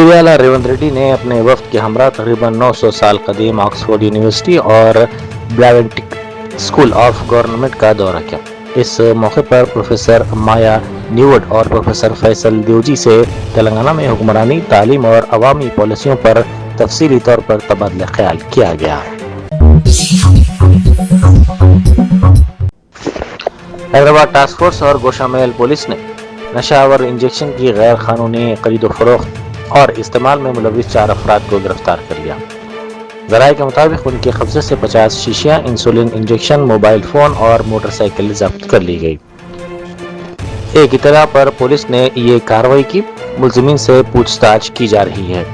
वज़ीर आला रेवंत रेड्डी ने अपने वफ्द के हमरा तकरीबन 900 साल कदीम ऑक्सफोर्ड यूनिवर्सिटी और ब्लावेंटिक स्कूल ऑफ गवर्नमेंट का दौरा किया। इस मौके पर प्रोफेसर माया न्यूवर्ड और प्रोफेसर फैसल देवजी से तेलंगाना में हुक्मरानी, तालीम और अवामी पॉलिसियों पर तफसीली तौर पर तबादला ख्याल किया गया। हैदराबाद टास्क फोर्स और गोशामेल पुलिस ने नशावर इंजेक्शन की गैर कानूनी खरीदो फरोख्त और इस्तेमाल में मुलविस 4 अफराद को गिरफ्तार कर लिया। ज़राए के मुताबिक उनके कब्जे से 50 शीशियाँ, इंसुलिन इंजेक्शन, मोबाइल फोन और मोटरसाइकिल जब्त कर ली गई। एक इत्तला पर पुलिस ने ये कार्रवाई की। मुलजिमीन से पूछताछ की जा रही है।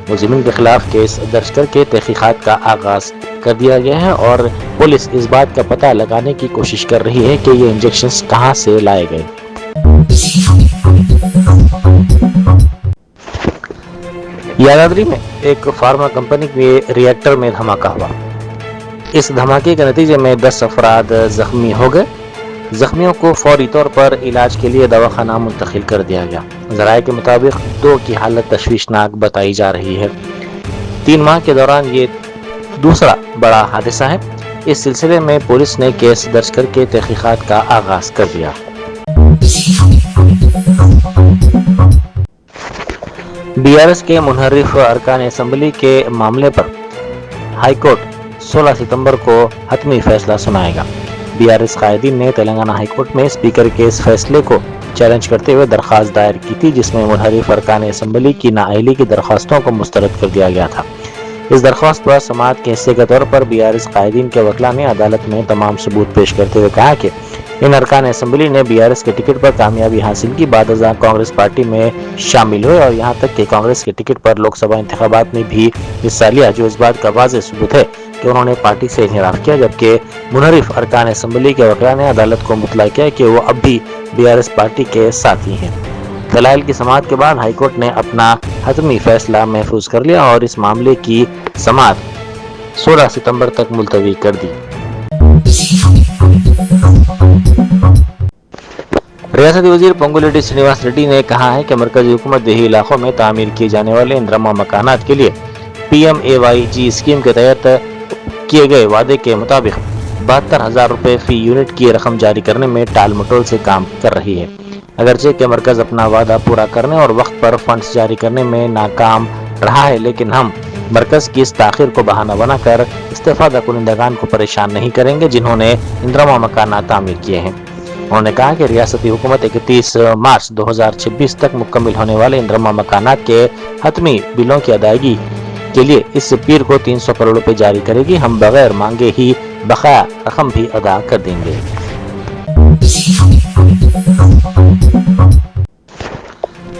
मुलजिमीन के खिलाफ केस दर्ज करके तहकीकात का आगाज कर दिया गया है और पुलिस इस बात का पता लगाने की कोशिश कर रही है कि ये इंजेक्शंस कहां से लाए गए। यादाद्री में एक फार्मा कंपनी के रिएक्टर में धमाका हुआ। इस धमाके के नतीजे में 10 अफराद जख्मी हो गए। जख्मियों को फौरी तौर पर इलाज के लिए दवाखाना मुंतकिल कर दिया गया। ज़राए के मुताबिक 2 की हालत तशवीशनाक बताई जा रही है। 3 माह के दौरान ये दूसरा बड़ा हादसा है। इस सिलसिले में पुलिस ने केस दर्ज करके तहकीकात का आगाज कर दिया। बीआरएस के मुनहरिफ अरकान असम्बली के मामले पर हाईकोर्ट 16 सितंबर को हतमी फैसला सुनाएगा। बीआरएस कायदीन ने तेलंगाना हाईकोर्ट में स्पीकर के इस फैसले को चैलेंज करते हुए दरख्वास्त दायर की थी, जिसमें मुनहरिफ अरकान असम्बली की नाअहली की दरख्वास्तों को मुस्तरद कर दिया गया था। इस दरख्वास्त पर समाअत के हिस्से के तौर पर बीआरएस कायदीन के वकला ने अदालत में तमाम सबूत पेश करते हुए कहा कि इन अरकान असम्बली ने बीआरएस के टिकट पर कामयाबी हासिल की, बाद अज़ां कांग्रेस पार्टी में शामिल हुए और यहाँ तक कि कांग्रेस के टिकट पर लोकसभा इंतखाबात में भी हिस्सा लिया, जो इस बात का वाज़ेह सबूत है कि उन्होंने पार्टी से इन्हिराफ किया। जबकि मुनहरिफ अरकान असम्बली के वकला ने अदालत को मुतला किया कि वो अब भी बीआरएस पार्टी के साथी हैं। दलाइल की समाअत के बाद हाईकोर्ट ने अपना हतमी फैसला महफूज कर लिया और इस मामले की समाअत 16 सितंबर तक मुलतवी कर दी। रियासती वजीर पोंगुलेटी श्रीनिवास रेड्डी ने कहा है कि मरकजी हुकूमत देही इलाकों में तामीर किए जाने वाले इंद्रमा मकानात के लिए PMAYG स्कीम के तहत किए गए वादे के मुताबिक 72,000 रुपए फी यूनिट की रकम जारी करने में टाल मटोल से काम कर रही है। अगरचे कि मरकज अपना वादा पूरा करने और वक्त पर फंड्स जारी करने में नाकाम रहा है, लेकिन हम मरकज की इस ताखिर को बहाना बनाकर इस्तेफादा कुनिंदगान को परेशान नहीं करेंगे जिन्होंने इंद्रमा मकानात तामीर किए हैं। उन्होंने कहा कि रियासती हुकूमत 31 मार्च 2026 तक मुकम्मल होने वाले इंद्रमा मकानात के हतमी बिलों की अदायगी के लिए इस पीर को 300 करोड़ रुपए जारी करेगी। हम बगैर मांगे ही बकाया रकम भी अदा कर देंगे।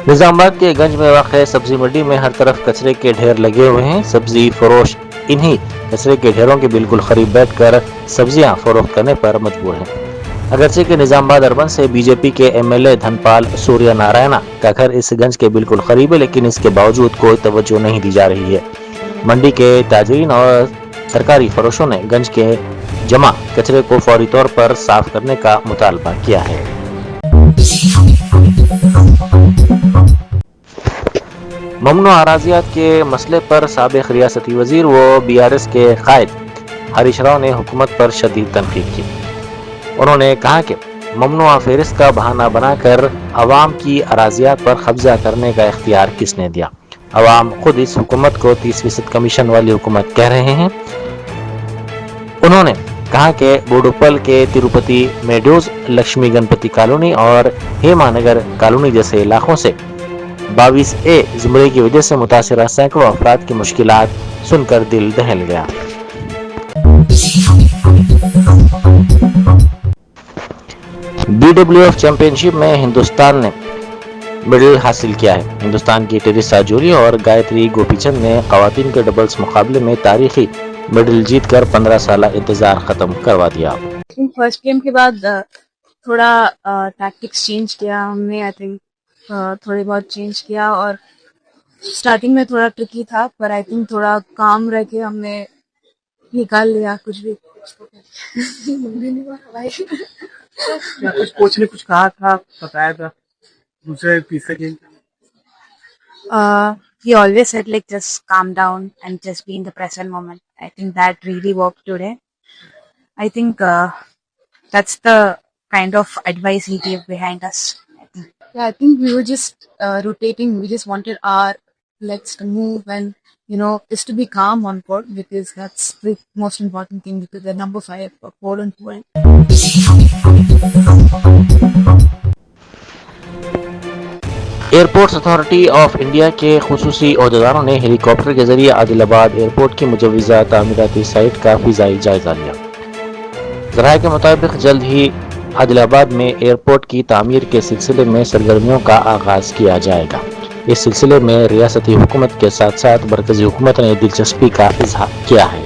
निजामाबाद के गंज में वाक़ सब्जी मंडी में हर तरफ कचरे के ढेर लगे हुए हैं। सब्जी फरोश इन्हीं कचरे के ढेरों के बिल्कुल करीब बैठकर सब्जियां फरोख्त करने पर मजबूर हैं। अगरचे के निजामाबाद अर्बन से बीजेपी के MLA धनपाल सूर्य नारायणा का घर इस गंज के बिल्कुल करीब है, लेकिन इसके बावजूद कोई तवज्जो नहीं दी जा रही है। मंडी के ताजरीन और सरकारी फरोशों ने गंज के जमा कचरे को फौरी तौर पर साफ करने का मुतालबा किया है। ममनू अराजियात के मसले पर साबिक रियासती वजीर व बीआरएस के कायद हरीश राव ने हुकूमत पर शदीद तनकीद की। उन्होंने कहा कि ममनुआ फेरिस्त का बहाना बनाकर अवाम की अराजियात पर कब्जा करने का इख्तियार किसने दिया। अवाम खुद इस हुकूमत को 30% कमीशन वाली हुकूमत कह रहे हैं। उन्होंने कहा कि बोडुपल के तिरुपति मेडोज, लक्ष्मी गणपति कॉलोनी और हेमानगर कॉलोनी जैसे इलाकों से 22A ज़ुमरे की वजह से मुतासिरा सैकड़ों अफराद की मुश्किलात सुनकर दिल दहल गया। BWF चैंपियनशिप में हिंदुस्तान ने मेडल हासिल किया है। हिंदुस्तान की टेरिसा जोली और गायत्री गोपीचंद ने खवातीन के डबल्स मुकाबले में तारीखी मेडल जीतकर 15 साल इंतजार खत्म करवा दिया। फर्स्ट गेम के बाद थोड़ा टैक्टिक्स चेंज किया हमने। आई थिंक थोड़े बहुत चेंज किया और स्टार्टिंग में थोड़ा ट्रिकी था, पर आई थिंक थोड़ा काम रह के हमने निकाल लिया कुछ भी। या कुछ कोच ने कुछ कहा था, बताया था दूसरे तीसरे game? he always said like just calm down and just be in the present moment. I think that really worked today. I think that's the kind of advice he gave behind us. I think. Yeah, I think we were just rotating. We just wanted our legs to move and just to be calm on court because that's the most important thing because they're number 5 for Poland. Airports authority of India के खुसूसी अहदेदारों ने helicopter के जरिए Adilabad airport की मुजव्वज़ा तामीराती site का फ़िज़ाई जायज़ा लिया। ज़राए के मुताबिक जल्द ही आदिलाबाद में एयरपोर्ट की तामीर के सिलसिले में सरगर्मियों का आगाज़ किया जाएगा। इस सिलसिले में रियासती हुकूमत के साथ साथ मरकज़ी हुकूमत ने दिलचस्पी का इजहार किया है।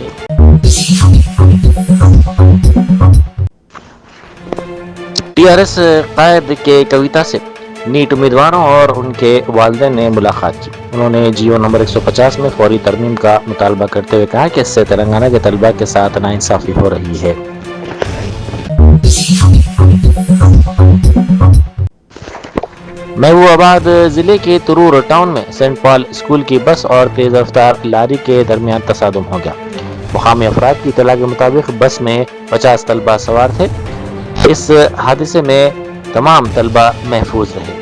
टीआरएस कायद के कविता से नीट उम्मीदवारों और उनके वालिदैन ने मुलाकात की। उन्होंने जीओ नंबर 150 में फौरी तरमीम का मुतालबा करते हुए कहा कि इससे तेलंगाना के तलबा के साथ नाइंसाफी हो रही है। महबूबाबाद जिले के तुरूर टाउन में सेंट पॉल स्कूल की बस और तेज रफ्तार लारी के दरमियान तसादुम हो गया। मुकामी अफराद की इत्तला के मुताबिक बस में 50 तलबा सवार थे। इस हादसे में तमाम तलबा महफूज रहे।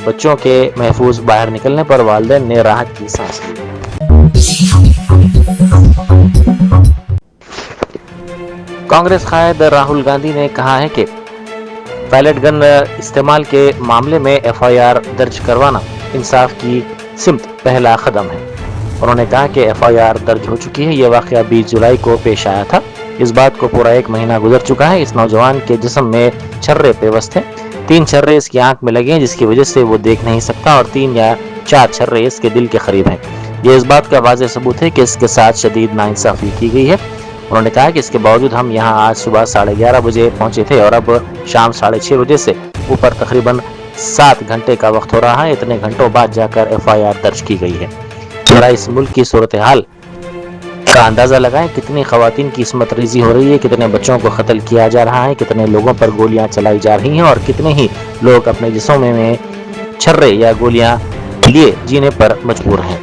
बच्चों के महफूज बाहर निकलने पर वालिदैन ने राहत की सांस ली। कांग्रेस कायद राहुल गांधी ने कहा है कि पायलट गन इस्तेमाल के मामले में एफआईआर दर्ज करवाना इंसाफ की सिमत पहला कदम है। उन्होंने कहा कि एफआईआर दर्ज हो चुकी है। ये वाकया 20 जुलाई को पेश आया था। इस बात को पूरा 1 महीना गुजर चुका है। इस नौजवान के जिस्म में छर्रे पेवस्त हैं। 3 छर्रे इसकी आंख में लगे हैं जिसकी वजह से वो देख नहीं सकता और 3 या 4 छर्रे इसके दिल के करीब हैं। ये इस बात का वाज़ेह सबूत है कि इसके साथ शदीद नाइंसाफी की गई है। उन्होंने कहा कि इसके बावजूद हम यहाँ आज सुबह 11:30 बजे पहुंचे थे और अब शाम 6:30 बजे से ऊपर तकरीबन 7 घंटे का वक्त हो रहा है। इतने घंटों बाद जाकर एफआईआर दर्ज की गई है। जरा इस मुल्क की सूरत हाल का अंदाजा लगाएं, कितनी खवातीन की इस्मत रेजी हो रही है, कितने बच्चों को कत्ल किया जा रहा है, कितने लोगों पर गोलियां चलाई जा रही हैं और कितने ही लोग अपने जिस्मों में छर्रे या गोलियां लिए जीने पर मजबूर हैं।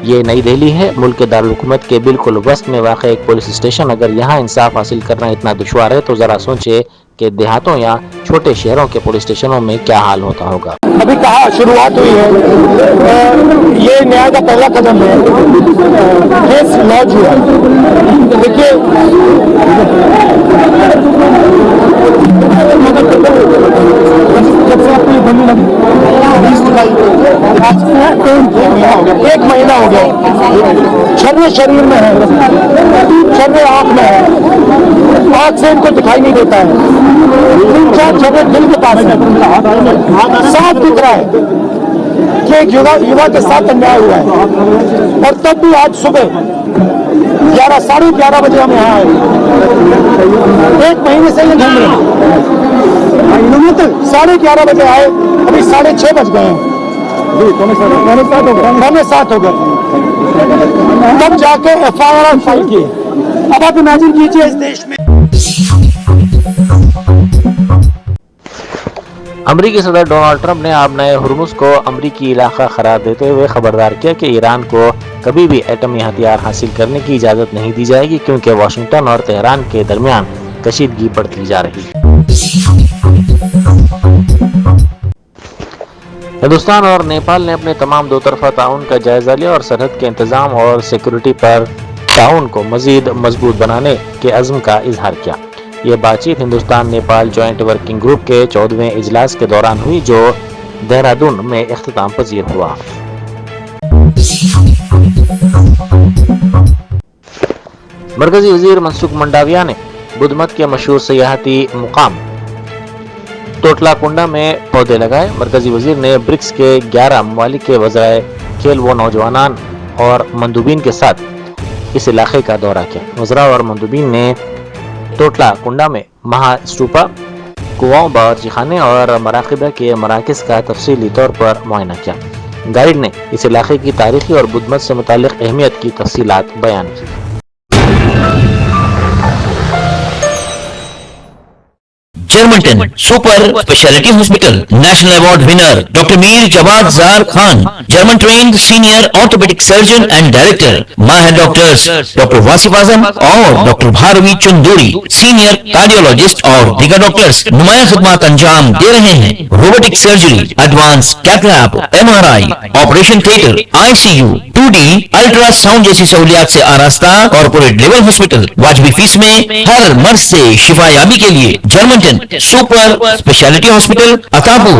ये नई दिल्ली है, मुल्क के दारुल हुकूमत के बिल्कुल वस्त में वाक़ एक पुलिस स्टेशन। अगर यहाँ इंसाफ हासिल करना इतना दुश्वार है तो ज़रा सोचे कि देहातों या छोटे शहरों के पुलिस स्टेशनों में क्या हाल होता होगा। अभी कहा शुरुआत हुई है, ये न्याय का पहला कदम है। केस लॉन्च हुआ। देखिए जब से आपको ये बंदी लगी 20 जुलाई को 1 महीना हो गया। छर्रे शरीर में है, छर्रे आँख में है, आँख से इनको दिखाई नहीं देता है। 3-4 छर्रे दिल के पास है। साफ दिख रहा है कि एक युवा के साथ अन्याय हुआ है। और तब भी आज सुबह 11-11:30 बजे हम यहाँ आए। 1 महीने से ये घूम रहे हैं। 11:30 बजे आए, अभी 6:30 बज गए हैं। पौने 7 हो गए। तब जाके एफआईआर फाइल की। अब आप इमेजिन कीजिए इस देश में अमरीकी सदर डोनाल्ड ट्रंप ने आबनाए हुर्मुज़ को अमरीकी इलाका करार देते हुए खबरदार किया कि ईरान को कभी भी एटमी हथियार हासिल करने की इजाज़त नहीं दी जाएगी क्योंकि वाशिंगटन और तेहरान के दरमियान कशीदगी बढ़ती जा रही है। हिंदुस्तान और नेपाल ने अपने तमाम दो तरफा ताउन का जायजा लिया और सरहद के इंतजाम और सिक्योरिटी पर ताउन को मजीद मजबूत बनाने के अज़्म का इजहार किया। ये बातचीत Hindustan Nepal joint working group के 14वें इजलास के दौरान हुई जो देहरादून में इख्तिताम पजीर हुआ। मरकजी वजीर मनसुख मंडाविया ने बुधमत के मशहूर सियाहती मुकाम टोटलाकुंडा में पौधे लगाए। मरकजी वजीर ने ब्रिक्स के 11 ममालिक के वज़राए खेल व नौजवान और मंदूबीन के साथ इस इलाके का दौरा किया। वज़रा और मंदूबीन ने टोटलाकुंडा में महा स्तूपा, कुआं, बावर्ची खाने और मराकिबा के मराकज़ का तफसीली तौर पर मुआयना किया। गाइड ने इस इलाके की तारीखी और बुधमत से मुतालिक अहमियत की तफसीलात बयान की। Germanton super speciality hospital, national award winner doctor Mir Jawad Zar Khan, German trained senior orthopaedic surgeon and director, माहिर डॉक्टर्स डॉक्टर वासिफ आजम और doctor Bharvi Chanduri, senior cardiologist और दीगर डॉक्टर्स नुमाया खिदमत अंजाम दे रहे हैं। Robotic surgery, advance cath lab, MRI, operation theatre, ICU, 2D ultrasound जैसी सहूलियात से आरास्ता कॉर्पोरेट लेवल हॉस्पिटल, वाजबी फीस में हर मर्ज से शिफायाबी के लिए Germanton super speciality hospital, Attapur,